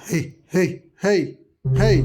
Hey, hey, hey, hey.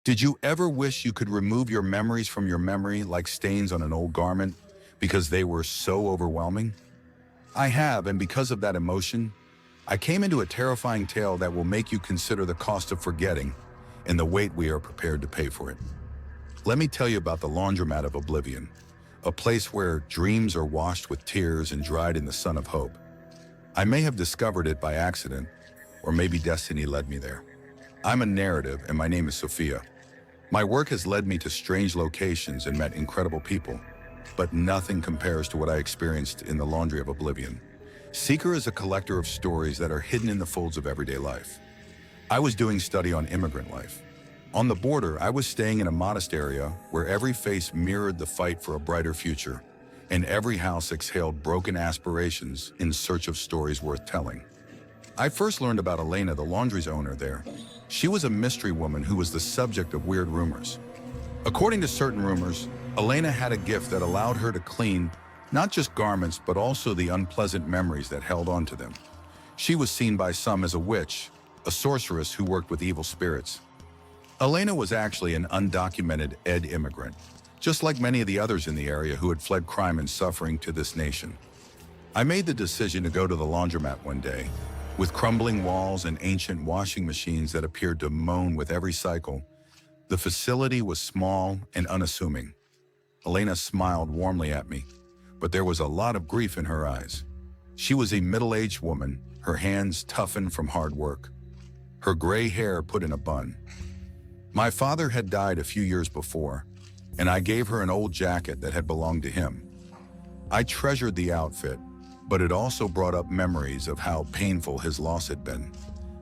Did you ever wish you could remove your memories from your memory like stains on an old garment because they were so overwhelming? I have, and because of that emotion, I came into a terrifying tale that will make you consider the cost of forgetting and the weight we are prepared to pay for it. Let me tell you about the laundromat of oblivion, a place where dreams are washed with tears and dried in the sun of hope. I may have discovered it by accident, or maybe destiny led me there. I'm a narrative, and my name is Sophia. My work has led me to strange locations and met incredible people, but nothing compares to what I experienced in the laundry of oblivion. Seeker is a collector of stories that are hidden in the folds of everyday life. I was doing study on immigrant life. On the border, I was staying in a modest area where every face mirrored the fight for a brighter future, and every house exhaled broken aspirations in search of stories worth telling. I first learned about Elena, the laundry's owner there. She was a mystery woman who was the subject of weird rumors. According to certain rumors, Elena had a gift that allowed her to clean not just garments, but also the unpleasant memories that held on to them. She was seen by some as a witch, a sorceress who worked with evil spirits. Elena was actually an undocumented immigrant, just like many of the others in the area who had fled crime and suffering to this nation. I made the decision to go to the laundromat one day. With crumbling walls and ancient washing machines that appeared to moan with every cycle, the facility was small and unassuming. Elena smiled warmly at me, but there was a lot of grief in her eyes. She was a middle-aged woman, her hands toughened from hard work, her gray hair put in a bun. My father had died a few years before, and I gave her an old jacket that had belonged to him. I treasured the outfit, but it also brought up memories of how painful his loss had been.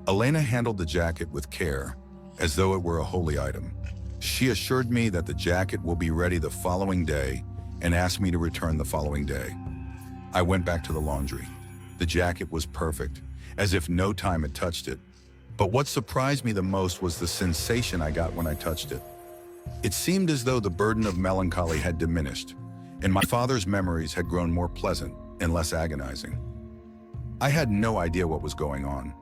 Elena handled the jacket with care, as though it were a holy item. She assured me that the jacket will be ready the following day and asked me to return the following day. I went back to the laundry. The jacket was perfect, as if no time had touched it. But what surprised me the most was the sensation I got when I touched it. It seemed as though the burden of melancholy had diminished, and my father's memories had grown more pleasant and less agonizing. I had no idea what was going on.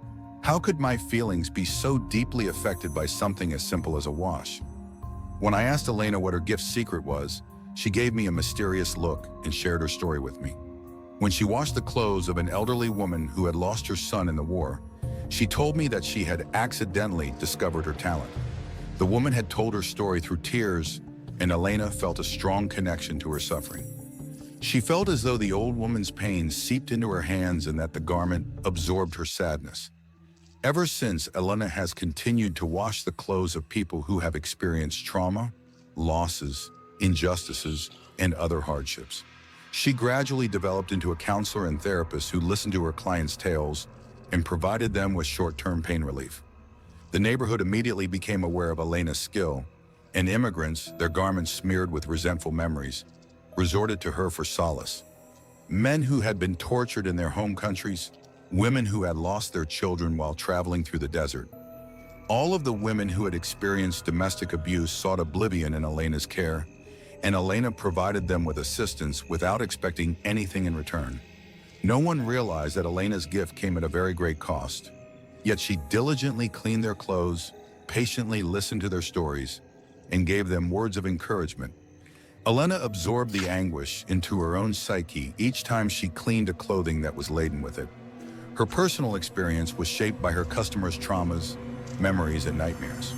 How could my feelings be so deeply affected by something as simple as a wash? When I asked Elena what her gift's secret was, she gave me a mysterious look and shared her story with me. When she washed the clothes of an elderly woman who had lost her son in the war, she told me that she had accidentally discovered her talent. The woman had told her story through tears, and Elena felt a strong connection to her suffering. She felt as though the old woman's pain seeped into her hands and that the garment absorbed her sadness. Ever since, Elena has continued to wash the clothes of people who have experienced trauma, losses, injustices, and other hardships. She gradually developed into a counselor and therapist who listened to her clients' tales and provided them with short-term pain relief. The neighborhood immediately became aware of Elena's skill, and immigrants, their garments smeared with resentful memories, resorted to her for solace. Men who had been tortured in their home countries, women who had lost their children while traveling through the desert. All of the women who had experienced domestic abuse sought oblivion in Elena's care, and Elena provided them with assistance without expecting anything in return. No one realized that Elena's gift came at a very great cost, yet she diligently cleaned their clothes, patiently listened to their stories, and gave them words of encouragement. Elena absorbed the anguish into her own psyche each time she cleaned a clothing that was laden with it. Her personal experience was shaped by her customers' traumas, memories, and nightmares.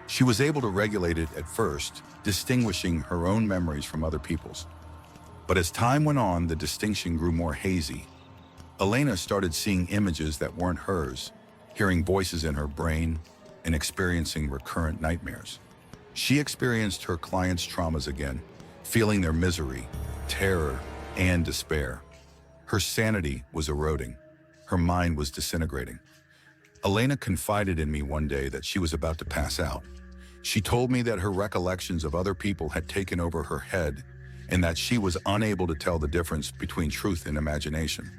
She was able to regulate it at first, distinguishing her own memories from other people's. But as time went on, the distinction grew more hazy. Elena started seeing images that weren't hers, hearing voices in her brain, and experiencing recurrent nightmares. She experienced her clients' traumas again, feeling their misery, terror, and despair. Her sanity was eroding. Her mind was disintegrating. Elena confided in me one day that she was about to pass out. She told me that her recollections of other people had taken over her head and that she was unable to tell the difference between truth and imagination.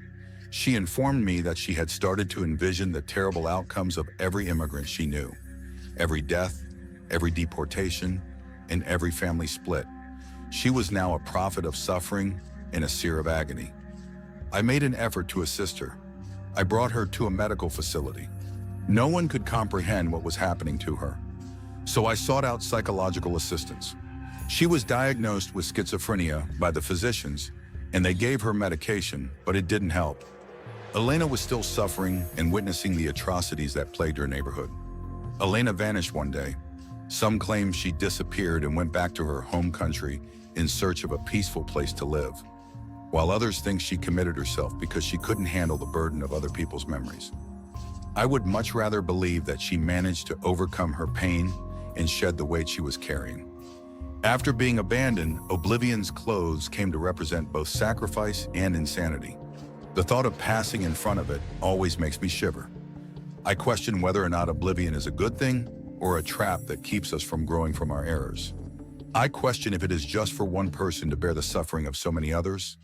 She informed me that she had started to envision the terrible outcomes of every immigrant she knew. Every death, every deportation, and every family split. She was now a prophet of suffering and a seer of agony. I made an effort to assist her. I brought her to a medical facility. No one could comprehend what was happening to her. So I sought out psychological assistance. She was diagnosed with schizophrenia by the physicians, and they gave her medication, but it didn't help. Elena was still suffering and witnessing the atrocities that plagued her neighborhood. Elena vanished one day. Some claim she disappeared and went back to her home country in search of a peaceful place to live, while others think she committed herself because she couldn't handle the burden of other people's memories. I would much rather believe that she managed to overcome her pain and shed the weight she was carrying. After being abandoned, Oblivion's clothes came to represent both sacrifice and insanity. The thought of passing in front of it always makes me shiver. I question whether or not oblivion is a good thing or a trap that keeps us from growing from our errors. I question if it is just for one person to bear the suffering of so many others,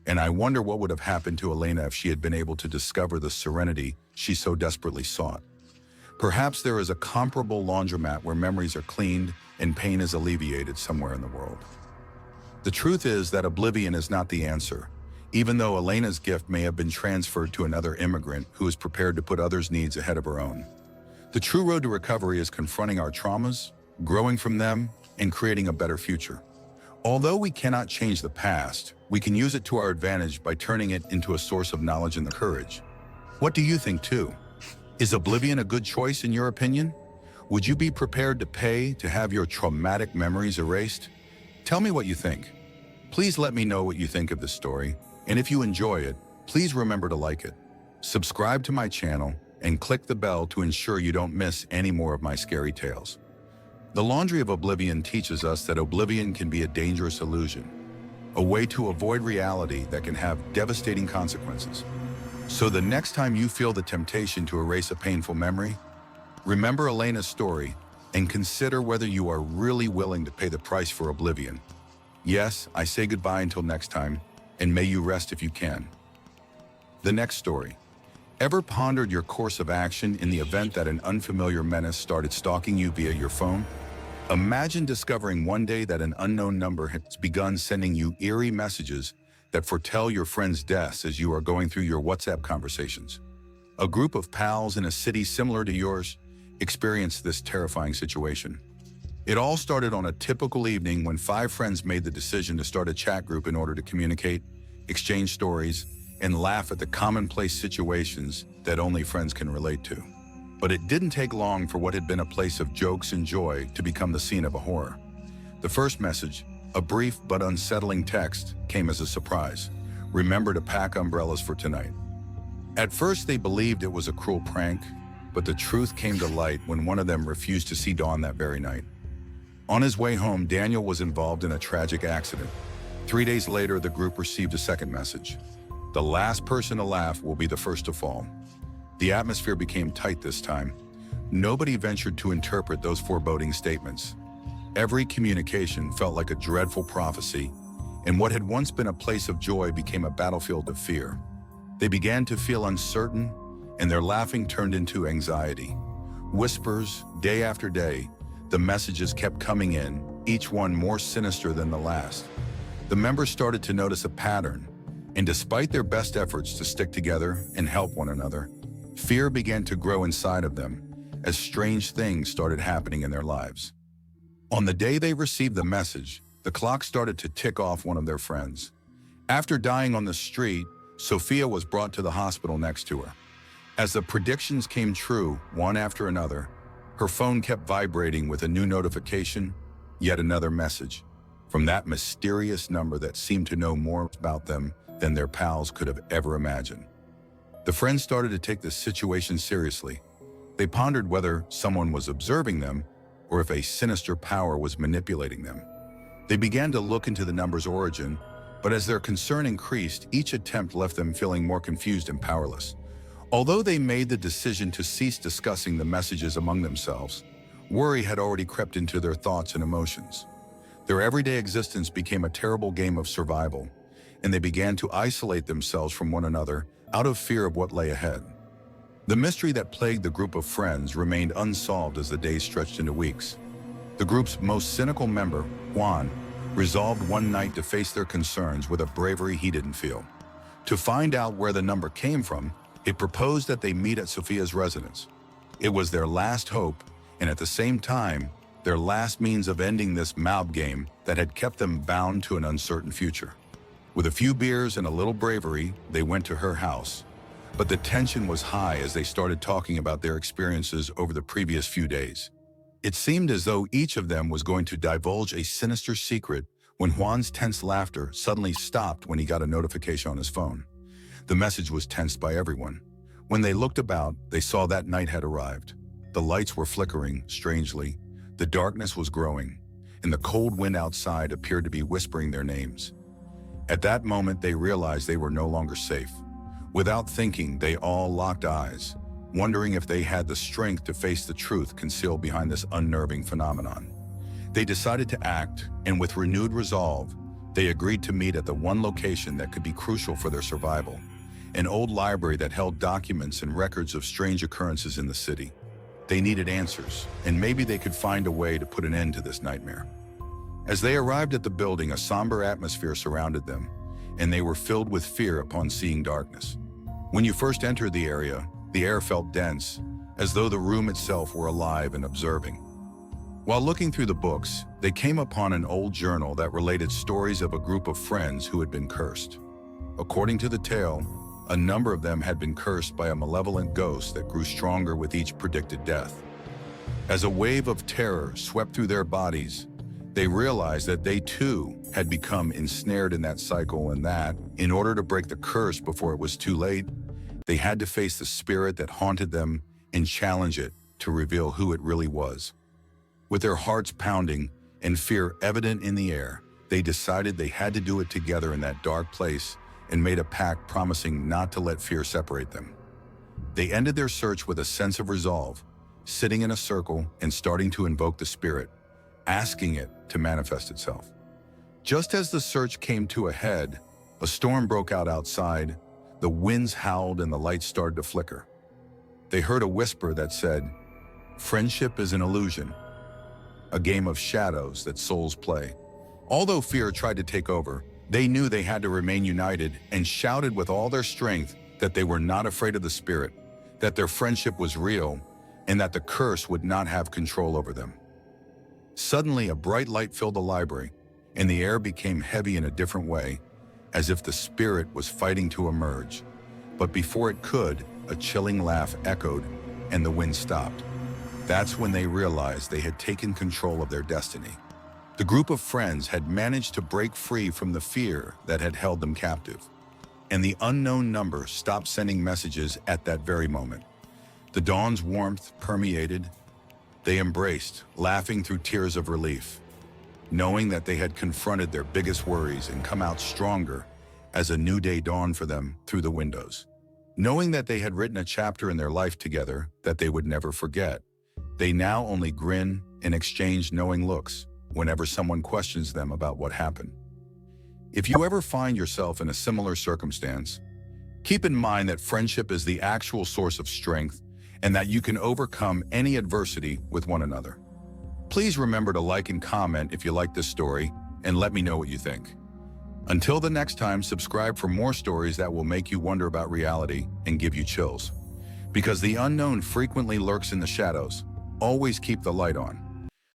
and I wonder what would have happened to Elena if she had been able to discover the serenity she so desperately sought. Perhaps there is a comparable laundromat where memories are cleaned and pain is alleviated somewhere in the world. The truth is that oblivion is not the answer, even though Elena's gift may have been transferred to another immigrant who is prepared to put others' needs ahead of her own. The true road to recovery is confronting our traumas, growing from them, and creating a better future. Although we cannot change the past, we can use it to our advantage by turning it into a source of knowledge and courage. What do you think too? Is oblivion a good choice in your opinion? Would you be prepared to pay to have your traumatic memories erased? Tell me what you think. Please let me know what you think of this story, and if you enjoy it, please remember to like it. Subscribe to my channel and click the bell to ensure you don't miss any more of my scary tales. The Laundry of Oblivion teaches us that oblivion can be a dangerous illusion, a way to avoid reality that can have devastating consequences. So the next time you feel the temptation to erase a painful memory, remember Elena's story and consider whether you are really willing to pay the price for oblivion. Yes, I say goodbye until next time, and may you rest if you can. The next story. Ever pondered your course of action in the event that an unfamiliar menace started stalking you via your phone? Imagine discovering one day that an unknown number has begun sending you eerie messages that foretell your friends' deaths as you are going through your WhatsApp conversations. A group of pals in a city similar to yours experienced this terrifying situation. It all started on a typical evening when 5 friends made the decision to start a chat group in order to communicate, exchange stories, and laugh at the commonplace situations that only friends can relate to. But it didn't take long for what had been a place of jokes and joy to become the scene of a horror. The first message, a brief but unsettling text, came as a surprise. Remember to pack umbrellas for tonight. At first they believed it was a cruel prank, but the truth came to light when one of them refused to see dawn that very night. On his way home, Daniel was involved in a tragic accident. 3 days later, the group received a second message. The last person to laugh will be the first to fall. The atmosphere became tight this time. Nobody ventured to interpret those foreboding statements. Every communication felt like a dreadful prophecy, and what had once been a place of joy became a battlefield of fear. They began to feel uncertain, and their laughing turned into anxiety. Whispers, day after day, the messages kept coming in, each one more sinister than the last. The members started to notice a pattern, and despite their best efforts to stick together and help one another, fear began to grow inside of them as strange things started happening in their lives. On the day they received the message, the clock started to tick off one of their friends. After dying on the street, Sophia was brought to the hospital next to her. As the predictions came true, one after another, her phone kept vibrating with a new notification, yet another message, from that mysterious number that seemed to know more about them than their pals could have ever imagined. The friends started to take this situation seriously. They pondered whether someone was observing them or if a sinister power was manipulating them. They began to look into the number's origin, but as their concern increased, each attempt left them feeling more confused and powerless. Although they made the decision to cease discussing the messages among themselves, worry had already crept into their thoughts and emotions. Their everyday existence became a terrible game of survival, and they began to isolate themselves from one another out of fear of what lay ahead. The mystery that plagued the group of friends remained unsolved as the days stretched into weeks. The group's most cynical member, Juan, resolved one night to face their concerns with a bravery he didn't feel. To find out where the number came from, he proposed that they meet at Sophia's residence. It was their last hope, and at the same time, their last means of ending this mob game that had kept them bound to an uncertain future. With a few beers and a little bravery, they went to her house. But the tension was high as they started talking about their experiences over the previous few days. It seemed as though each of them was going to divulge a sinister secret when Juan's tense laughter suddenly stopped when he got a notification on his phone. The message was tensed by everyone. When they looked about, they saw that night had arrived. The lights were flickering, strangely. The darkness was growing, and the cold wind outside appeared to be whispering their names. At that moment, they realized they were no longer safe. Without thinking, they all locked eyes, wondering if they had the strength to face the truth concealed behind this unnerving phenomenon. They decided to act, and with renewed resolve, they agreed to meet at the one location that could be crucial for their survival, an old library that held documents and records of strange occurrences in the city. They needed answers, and maybe they could find a way to put an end to this nightmare. As they arrived at the building, a somber atmosphere surrounded them, and they were filled with fear upon seeing darkness. When you first entered the area, the air felt dense, as though the room itself were alive and observing. While looking through the books, they came upon an old journal that related stories of a group of friends who had been cursed. According to the tale, a number of them had been cursed by a malevolent ghost that grew stronger with each predicted death. As a wave of terror swept through their bodies, they realized that they too had become ensnared in that cycle, and that, in order to break the curse before it was too late, they had to face the spirit that haunted them and challenge it to reveal who it really was. With their hearts pounding and fear evident in the air, they decided they had to do it together in that dark place and made a pact promising not to let fear separate them. They ended their search with a sense of resolve, sitting in a circle and starting to invoke the spirit, asking it to manifest itself. Just as the search came to a head, a storm broke out outside, the winds howled and the lights started to flicker. They heard a whisper that said, "Friendship is an illusion, a game of shadows that souls play." Although fear tried to take over, they knew they had to remain united and shouted with all their strength that they were not afraid of the spirit, that their friendship was real, and that the curse would not have control over them. Suddenly, a bright light filled the library, and the air became heavy in a different way, as if the spirit was fighting to emerge. But before it could, a chilling laugh echoed, and the wind stopped. That's when they realized they had taken control of their destiny. The group of friends had managed to break free from the fear that had held them captive, and the unknown number stopped sending messages at that very moment. The dawn's warmth permeated. They embraced, laughing through tears of relief, knowing that they had confronted their biggest worries and come out stronger as a new day dawned for them through the windows. Knowing that they had written a chapter in their life together that they would never forget, they now only grin and exchange knowing looks whenever someone questions them about what happened. If you ever find yourself in a similar circumstance, keep in mind that friendship is the actual source of strength and that you can overcome any adversity with one another. Please remember to like and comment if you like this story, and let me know what you think. Until the next time, subscribe for more stories that will make you wonder about reality and give you chills. Because the unknown frequently lurks in the shadows, always keep the light on.